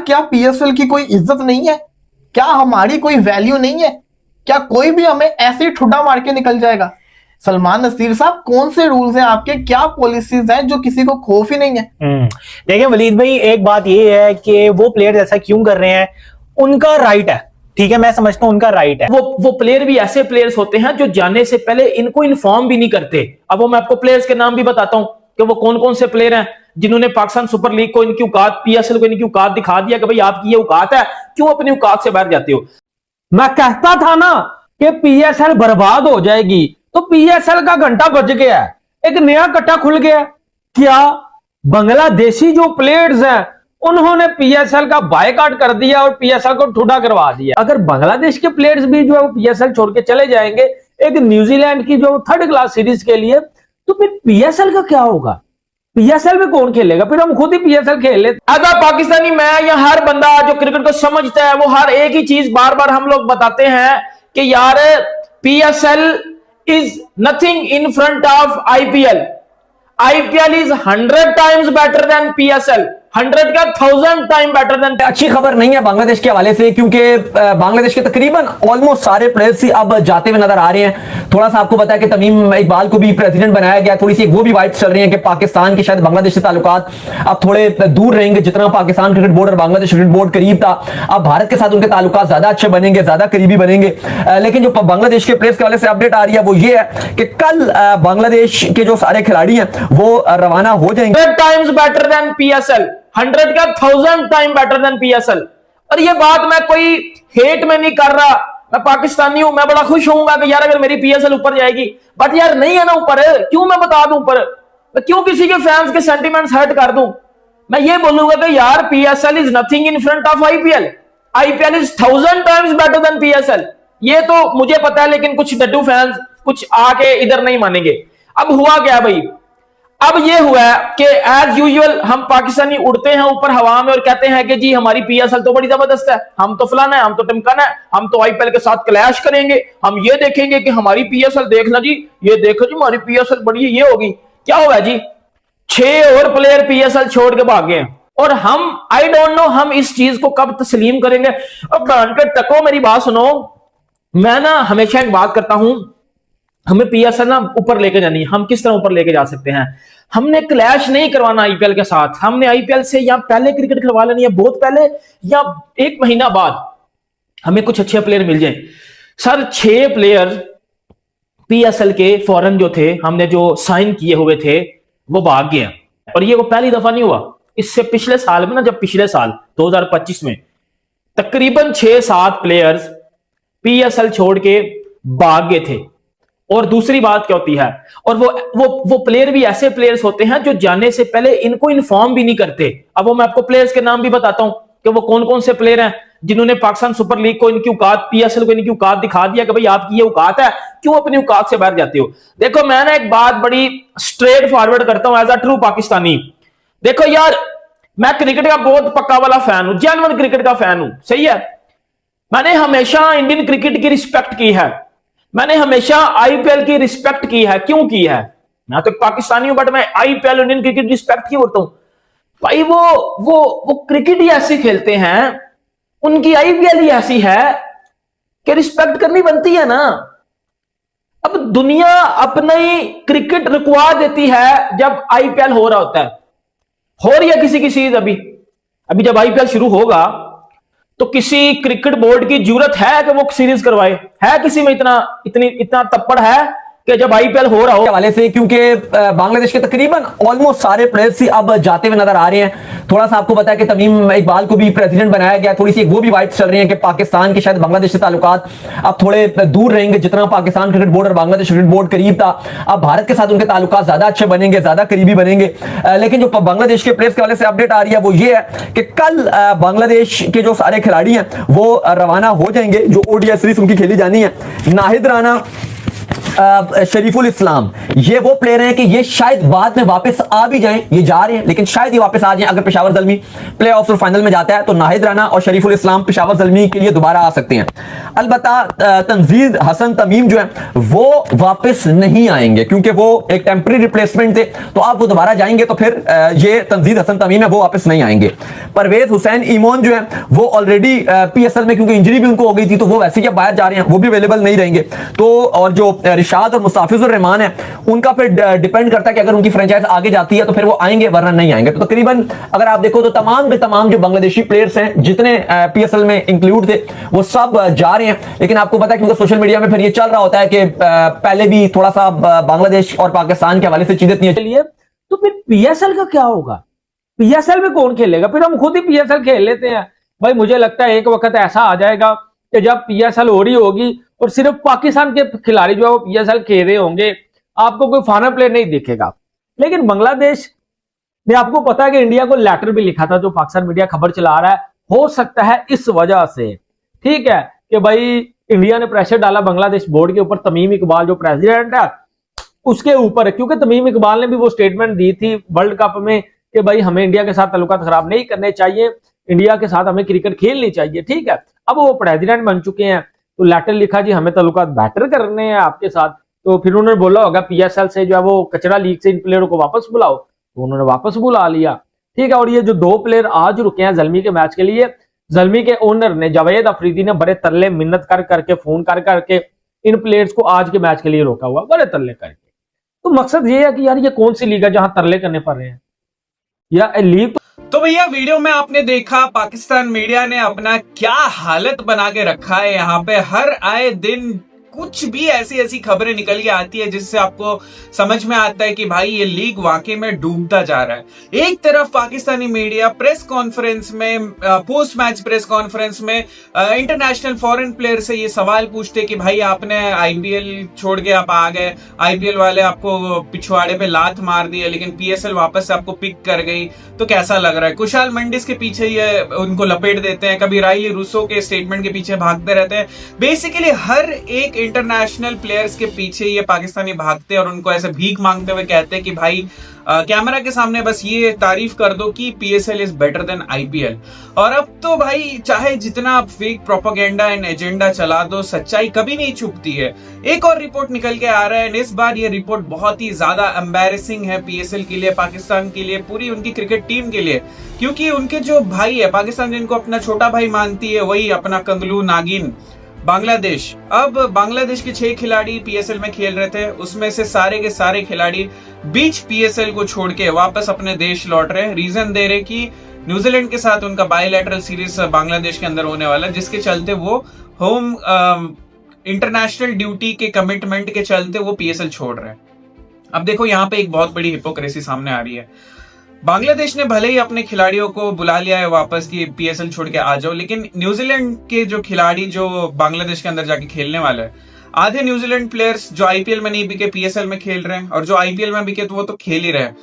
क्या पीएसएल की कोई इज्जत नहीं है? क्या हमारी कोई वैल्यू नहीं है? क्या कोई भी हमें ऐसे ही ठुड्डा मार के निकल जाएगा? सलमान नसीर साहब, कौन से रूल्स हैं आपके, क्या पॉलिसीज हैं जो किसी को खौफ ही नहीं है? देखिए वलीद भाई, एक बात ये है कि वो प्लेयर ऐसा क्यों कर रहे हैं, उनका राइट है, ठीक है, मैं समझता हूं उनका राइट है। वो प्लेयर भी ऐसे प्लेयर्स होते हैं जो जाने से पहले इनको इन्फॉर्म भी नहीं करते। अब वो मैं आपको प्लेयर्स के नाम भी बताता हूं कि वो कौन कौन से प्लेयर हैं जिन्होंने पाकिस्तान सुपर लीग को इनकी औकात, पीएसएल को इनकी औकात दिखा दिया कि भाई आपकी ये औकात है, क्यों अपनी औकात से बाहर जाते हो। मैं कहता था ना कि पीएसएल बर्बाद हो जाएगी, तो पीएसएल का घंटा बज गया है, एक नया कट्टा खुल गया। क्या बांग्लादेशी जो प्लेयर्स हैं उन्होंने पीएसएल का बायकॉट कर दिया और पीएसएल को ठुड्डा करवा दिया। अगर बांग्लादेश के प्लेयर्स भी जो है पीएसएल छोड़ के चले जाएंगे एक न्यूजीलैंड की जो थर्ड क्लास सीरीज के लिए, तो फिर पीएसएल का क्या होगा? पीएसएल में कौन खेलेगा? फिर हम खुद ही पीएसएल खेल ले। अगर पाकिस्तानी, मैं या हर बंदा जो क्रिकेट को समझता है, वो हर एक ही चीज बार बार हम लोग बताते हैं कि यार PSL is nothing in front of IPL. IPL is 100 times better than PSL, 100 का 1000 टाइम बेटर देन। अच्छी खबर नहीं है बांग्लादेश के हवाले से, क्योंकि बांग्लादेश के तकरीबन ऑलमोस्ट सारे प्लेयर्स ही अब जाते हुए नजर आ रहे हैं। थोड़ा सा आपको पता है कि तमीम इकबाल को भी प्रेसिडेंट बनाया गया, थोड़ी सी वो भी वाइब्स चल रही हैं कि पाकिस्तान के शायद बांग्लादेश से ताल्लुकात अब थोड़े दूर रहेंगे। जितना पाकिस्तान क्रिकेट बोर्ड और बांग्लादेश क्रिकेट बोर्ड करीब था, अब भारत के साथ उनके ताल्लुकात ज्यादा अच्छे बनेंगे, ज्यादा करीबी बनेंगे। लेकिन जो बांग्लादेश के प्लेयर्स के हवाले से अपडेट आ रही है वो ये है कि कल बांग्लादेश के जो सारे खिलाड़ी हैं वो रवाना हो जाएंगे। 100 टाइम्स बेटर देन पीएसएल, 100 का 1000 टाइम बेटर देन पीएसएल। और ये बात मैं कोई हेट में नहीं कर रहा, मैं पाकिस्तानी हूं, मैं बड़ा खुश होऊंगा कि यार अगर मेरी पीएसएल ऊपर जाएगी, बट यार नहीं है ना ऊपर, क्यों मैं बता दूं ऊपर, क्यों किसी के फैंस के सेंटिमेंट्स हर्ट कर दूं। मैं ये बोलूंगा कि यार PSL is nothing in front of IPL, IPL is 1000 times better than PSL. ये तो मुझे पता है, लेकिन कुछ डड्डू फैंस कुछ आके इधर नहीं मानेंगे। अब हुआ क्या भाई, अब ये हुआ है कि एज यूजुअल हम पाकिस्तानी उड़ते हैं ऊपर हवा में और कहते हैं कि जी हमारी पीएसएल तो बड़ी जबरदस्त है, हम तो फलाना है, हम तो टिमकाना है, हम तो आईपीएल के साथ क्लैश करेंगे, हम ये देखेंगे कि हमारी पीएसएल देखना जी, ये देखो जी हमारी पीएसएल बड़ी है, ये होगी। क्या हुआ जी, 6 और प्लेयर पीएसएल छोड़ के भाग गए। और हम आई डोंट नो हम इस चीज को कब तस्लीम करेंगे। अब टको मेरी बात सुनो, मैं ना हमेशा एक बात करता हूं, हमें पीएसएल ना ऊपर लेके जानी है। हम किस तरह ऊपर लेके जा सकते हैं? हमने क्लैश नहीं करवाना आईपीएल के साथ, हमने आईपीएल से या पहले क्रिकेट खिलवा लेनी है, बहुत पहले या 1 महीना बाद हमें कुछ अच्छे प्लेयर मिल जाए। सर 6 प्लेयर पीएसएल के फॉरेन जो थे, हमने जो साइन किए हुए थे वो भाग गए। और ये वो पहली दफा नहीं हुआ, इससे पिछले साल में ना, जब पिछले साल 2025 में तकरीबन 6-7 प्लेयर्स पीएसएल छोड़ के भाग गए थे। और दूसरी बात क्या होती है, और वो प्लेयर भी ऐसे प्लेयर्स होते हैं जो जाने से पहले इनको इन्फॉर्म भी नहीं करते। अब वो मैं आपको प्लेयर्स के नाम भी बताता हूं कि वो कौन कौन से प्लेयर हैं जिन्होंने पाकिस्तान सुपर लीग को इनकी औकात, पीएसएल को इनकी औकात दिखा दिया कि भाई आपकी ये औकात है, क्यों अपनी औकात से बाहर जाते हो। देखो मैं ना एक बात बड़ी स्ट्रेट फॉरवर्ड करता हूं एज अ ट्रू पाकिस्तानी। देखो यार, मैं क्रिकेट का बहुत पक्का वाला फैन हूं, जेन्युइन क्रिकेट का फैन हूं, सही है। मैंने हमेशा इंडियन क्रिकेट की रिस्पेक्ट की है, मैंने हमेशा आईपीएल की रिस्पेक्ट की है। क्यों की है? मैं तो पाकिस्तानी हूं, बट मैं आईपीएल, इंडियन क्रिकेट रिस्पेक्ट क्यों करता हूं भाई? वो क्रिकेट ही ऐसी खेलते हैं, उनकी आईपीएल ही ऐसी है कि रिस्पेक्ट करनी बनती है ना। अब दुनिया अपनी क्रिकेट रुकवा देती है जब आईपीएल हो रहा होता है, हो रही है किसी की चीज। अभी जब आईपीएल शुरू होगा तो किसी क्रिकेट बोर्ड की जरूरत है कि वो सीरीज करवाए? है किसी में इतना तप्पड़ है कि जब आईपीएल हो रहा हो हवाले से, क्योंकि बांग्लादेश के तकरीबन ऑलमोस्ट सारे प्लेयर्स ही अब जाते हुए नजर आ रहे हैं। थोड़ा सा आपको पता है कि तमीम इकबाल को भी प्रेसिडेंट बनाया गया, थोड़ी सी वो भी वाइब्स चल रही हैं कि पाकिस्तान के शायद बांग्लादेश से ताल्लुकात अब थोड़े दूर रहेंगे। जितना पाकिस्तान क्रिकेट बोर्ड और बांग्लादेश क्रिकेट बोर्ड करीब था, अब भारत के साथ उनके ताल्लुकात ज्यादा अच्छे बनेंगे, ज्यादा करीबी बनेंगे। लेकिन जो बांग्लादेश के प्लेयर्स के हवाले से अपडेट आ रही है वो ये है कि कल बांग्लादेश के जो सारे खिलाड़ी हैं वो रवाना हो जाएंगे, जो ओडीआई सीरीज उनकी खेली जानी है। नाहिद राना, शरीफुल इस्लाम, ये वो प्लेयर हैं कि ये शायद बाद में वापस आ भी जाएं, ये जा रहे हैं लेकिन शायद ये वापस आ जाएं। अगर पेशावर ज़ल्मी प्लेऑफ्स और फाइनल में जाता है तो नाहिद राना और शरीफुल इस्लाम पेशावर ज़ल्मी के लिए दोबारा आ सकते हैं। अलबत्ता तंजीद हसन तमीम जो है वो वापस नहीं आएंगे क्योंकि वो एक टेम्पररी रिप्लेसमेंट थे, तो अब वो दोबारा जाएंगे तो फिर ये तंजीद हसन तमीम है वो वापस नहीं आएंगे। परवेज हुसैन ईमोन जो है वो ऑलरेडी पीएसएल में क्योंकि इंजरी भी उनको हो गई थी तो वो वैसे ही बाहर जा रहे हैं, वो भी अवेलेबल नहीं रहेंगे। तो और जो रिशाद और मुस्ताफिजुर रहमान है उनका फिर डिपेंड करता है कि अगर उनकी फ्रेंचाइज आगे जाती है तो फिर वो आएंगे वरना नहीं आएंगे। तो तकरीबन अगर आप देखो तो तमाम के तमाम जो बांग्लादेशी प्लेयर्स हैं जितने पीएसएल में इंक्लूड थे वो सब जा रहे हैं। लेकिन आपको पता है क्योंकि सोशल मीडिया में फिर ये चल रहा होता है कि पहले भी थोड़ा सा बांग्लादेश और पाकिस्तान के हवाले से चीजें इतनी लिए, तो फिर पीएसएल का क्या होगा? पीएसएल में कौन खेलेगा? फिर हम खुद ही पीएसएल खेल लेते हैं भाई। मुझे लगता है एक वक्त ऐसा आ जाएगा कि जब पीएसएल हो रही होगी और सिर्फ पाकिस्तान के खिलाड़ी जो है वो पीएसएल खेल रहे होंगे, आपको कोई फॉरेन प्लेयर नहीं दिखेगा। लेकिन बांग्लादेश ने, आपको पता है कि इंडिया को लेटर भी लिखा था, जो पाकिस्तान मीडिया खबर चला रहा है, हो सकता है इस वजह से, ठीक है, कि भाई इंडिया ने प्रेशर डाला बांग्लादेश बोर्ड के ऊपर, तमीम इकबाल जो प्रेसिडेंट है उसके ऊपर, क्योंकि तमीम इकबाल ने भी वो स्टेटमेंट दी थी वर्ल्ड कप में कि भाई हमें इंडिया के साथ ताल्लुकात खराब नहीं करने चाहिए, इंडिया के साथ हमें क्रिकेट खेलनी चाहिए, ठीक है। अब वो प्रेसिडेंट बन चुके हैं तो लेटर लिखा जी हमें ताल्लुकात बेटर करने हैं आपके साथ, तो फिर उन्होंने बोला होगा पीएसएल से जो है वो कचरा लीग से इन प्लेयरों को वापस बुलाओ, तो उन्होंने वापस बुला लिया, ठीक है। और ये जो 2 प्लेयर आज रुके हैं ज़ल्मी के मैच के लिए, ज़ल्मी के ओनर ने, जावेद अफरीदी ने बड़े तरले मिन्नत कर करके, फोन कर करके इन प्लेयर्स को आज के मैच के लिए रोका हुआ, बड़े तरले करके। तो मकसद ये है कि यार ये कौन सी लीग है जहां तरले करने पड़ रहे हैं, या लीग। तो भैया वीडियो में आपने देखा पाकिस्तान मीडिया ने अपना क्या हालत बना के रखा है। यहाँ पे हर आए दिन कुछ भी ऐसी ऐसी खबरें निकल के आती है जिससे आपको समझ में आता है कि भाई ये लीग वाकई में डूबता जा रहा है। एक तरफ पाकिस्तानी मीडिया प्रेस कॉन्फ्रेंस में, पोस्ट मैच प्रेस कॉन्फ्रेंस में इंटरनेशनल फॉरेन प्लेयर से ये सवाल पूछते कि भाई आपने आईपीएल छोड़ के आप आ गए, आईपीएल वाले आपको पिछवाड़े पे लात मार दी है लेकिन पीएसएल वापस से आपको पिक कर गई, तो कैसा लग रहा है। कुशाल मंडिस के पीछे ये उनको लपेट देते हैं, कभी राइली रूसो के स्टेटमेंट के पीछे भागते रहते हैं। बेसिकली हर एक इंटरनेशनल प्लेयर्स के पीछे ये पाकिस्तानी भागते और उनको ऐसे भीख मांगते हुए कहते हैं कि भाई कैमरा के सामने बस ये तारीफ कर दो कि PSL is better than IPL. और अब तो भाई चाहे जितना आप फेक प्रोपेगेंडा एंड एजेंडा चला दो, सच्चाई कभी नहीं छुपती है। एक और रिपोर्ट निकल के आ रहा है, इस बार ये रिपोर्ट बहुत ही ज्यादा एम्बैरेसिंग है पीएसएल के लिए, पाकिस्तान के लिए, पूरी उनकी क्रिकेट टीम के लिए, क्योंकि उनके जो भाई है, पाकिस्तान जिनको अपना छोटा भाई मानती है, वही अपना कंगलू नागिन बांग्लादेश। अब बांग्लादेश के 6 खिलाड़ी पीएसएल में खेल रहे थे, उसमें से सारे के सारे खिलाड़ी बीच पीएसएल को छोड़ के वापस अपने देश लौट रहे। रीजन दे रहे कि न्यूजीलैंड के साथ उनका बायलैटरल सीरीज बांग्लादेश के अंदर होने वाला है, जिसके चलते वो होम इंटरनेशनल ड्यूटी के कमिटमेंट के चलते वो पीएसएल छोड़ रहे हैं। अब देखो यहाँ पे एक बहुत बड़ी हिपोक्रेसी सामने आ रही है। बांग्लादेश ने भले ही अपने खिलाड़ियों को बुला लिया है वापस कि पीएसएल छोड़ के आ जाओ, लेकिन न्यूजीलैंड के जो खिलाड़ी जो बांग्लादेश के अंदर जाके खेलने वाले हैं, आधे न्यूजीलैंड प्लेयर्स जो आईपीएल में नहीं बिके पीएसएल में खेल रहे हैं, और जो आईपीएल में बिके तो वो तो खेल ही रहे हैं।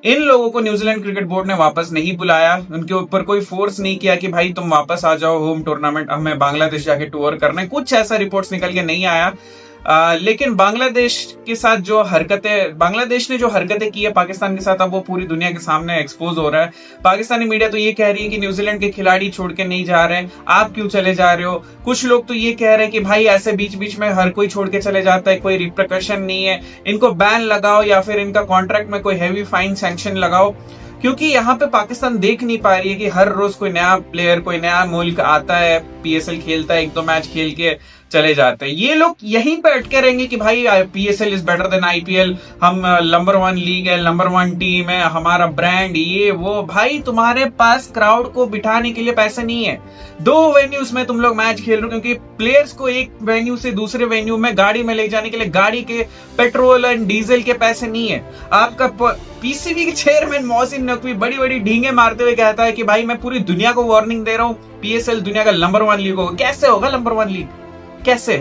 इन लोगों को न्यूजीलैंड क्रिकेट बोर्ड ने वापस नहीं बुलाया, उनके ऊपर कोई फोर्स नहीं किया कि भाई तुम वापस आ जाओ होम टूर्नामेंट, हमें बांग्लादेश जाके टूर करना है, कुछ ऐसा रिपोर्ट्स निकल के नहीं आया। लेकिन बांग्लादेश के साथ जो हरकतें, बांग्लादेश ने जो हरकतें की है पाकिस्तान के साथ, अब वो पूरी दुनिया के सामने एक्सपोज हो रहा है। पाकिस्तानी मीडिया तो ये कह रही है कि न्यूजीलैंड के खिलाड़ी छोड़ के नहीं जा रहे हैं, आप क्यों चले जा रहे हो। कुछ लोग तो ये कह रहे हैं कि भाई ऐसे बीच बीच में हर कोई छोड़ के चले जाता है, कोई रिप्रिकॉशन नहीं है, इनको बैन लगाओ या फिर इनका कॉन्ट्रैक्ट में कोई हैवी फाइन सैंक्शन लगाओ। क्योंकि यहाँ पे पाकिस्तान देख नहीं पा रही है कि हर रोज कोई नया प्लेयर, कोई नया मुल्क आता है, पीएसएल खेलता है, 1-2 मैच खेल के चले जाते हैं। ये लोग यहीं पे अटके रहेंगे कि भाई PSL is better than IPL, हम नंबर 1 लीग है, नंबर 1 टीम है, हमारा ब्रांड ये वो। भाई तुम्हारे पास क्राउड को बिठाने के लिए पैसे नहीं है। 2 वेन्यूज में तुम लोग मैच खेल रहे हो, क्योंकि प्लेयर्स को एक वेन्यू से दूसरे वेन्यू में गाड़ी में ले जाने के लिए गाड़ी के पेट्रोल एंड डीजल के पैसे नहीं है। आपका पीसीबी के चेयरमैन मोहसिन नकवी बड़ी बड़ी ढींगे मारते हुए कहता है कि भाई मैं पूरी दुनिया को वार्निंग दे रहा हूँ, पीएसएल दुनिया का नंबर 1 लीग होगा। कैसे होगा नंबर 1 लीग? कैसे?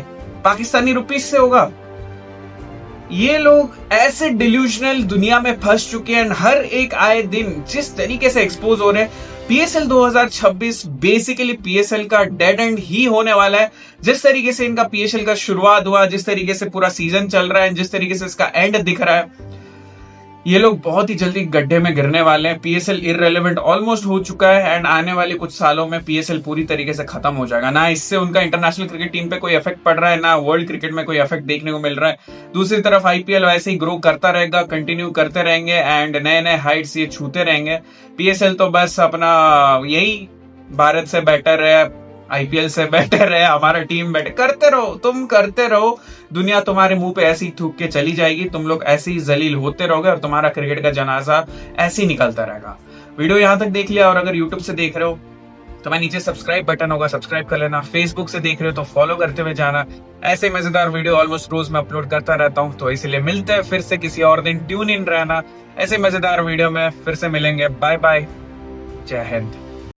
पाकिस्तानी रुपीस से होगा। ये लोग ऐसे डिल्यूजनल दुनिया में फंस चुके हैं, हर एक आए दिन जिस तरीके से एक्सपोज हो रहे हैं। पीएसएल 2026 बेसिकली पीएसएल का डेड एंड ही होने वाला है। जिस तरीके से इनका पीएसएल का शुरुआत हुआ, जिस तरीके से पूरा सीजन चल रहा है, जिस तरीके से इसका एंड दिख रहा है, ये लोग बहुत ही जल्दी गड्ढे में गिरने वाले हैं। पीएसएल इररेलेवेंट ऑलमोस्ट हो चुका है एंड आने वाले कुछ सालों में पीएसएल पूरी तरीके से खत्म हो जाएगा। ना इससे उनका इंटरनेशनल क्रिकेट टीम पे कोई इफेक्ट पड़ रहा है, ना वर्ल्ड क्रिकेट में कोई इफेक्ट देखने को मिल रहा है। दूसरी तरफ आईपीएल वैसे ही ग्रो करता रहेगा, कंटिन्यू करते रहेंगे एंड नए नए हाइट्स ये छूते रहेंगे। पीएसएल तो बस अपना यही भारत से बेटर है, आईपीएल से बेटर है, हमारा टीम बेटर, करते रहो, तुम करते रहो, दुनिया तुम्हारे मुंह पे ऐसी थूक के चली जाएगी, तुम लोग ऐसे ही जलील होते रहोगे और तुम्हारा क्रिकेट का जनाजा ऐसे ही निकलता रहेगा। वीडियो यहां तक देख लिया और अगर यूट्यूब से देख रहे हो तो मैं नीचे सब्सक्राइब बटन होगा, सब्सक्राइब कर लेना। फेसबुक से देख रहे हो तो फॉलो करते हुए जाना। ऐसे मजेदार वीडियो ऑलमोस्ट रोज मैं अपलोड करता रहता हूं, तो इसलिए मिलते हैं फिर से किसी और दिन। ट्यून इन रहना, ऐसे मजेदार वीडियो में फिर से मिलेंगे। बाय बाय, जय हिंद।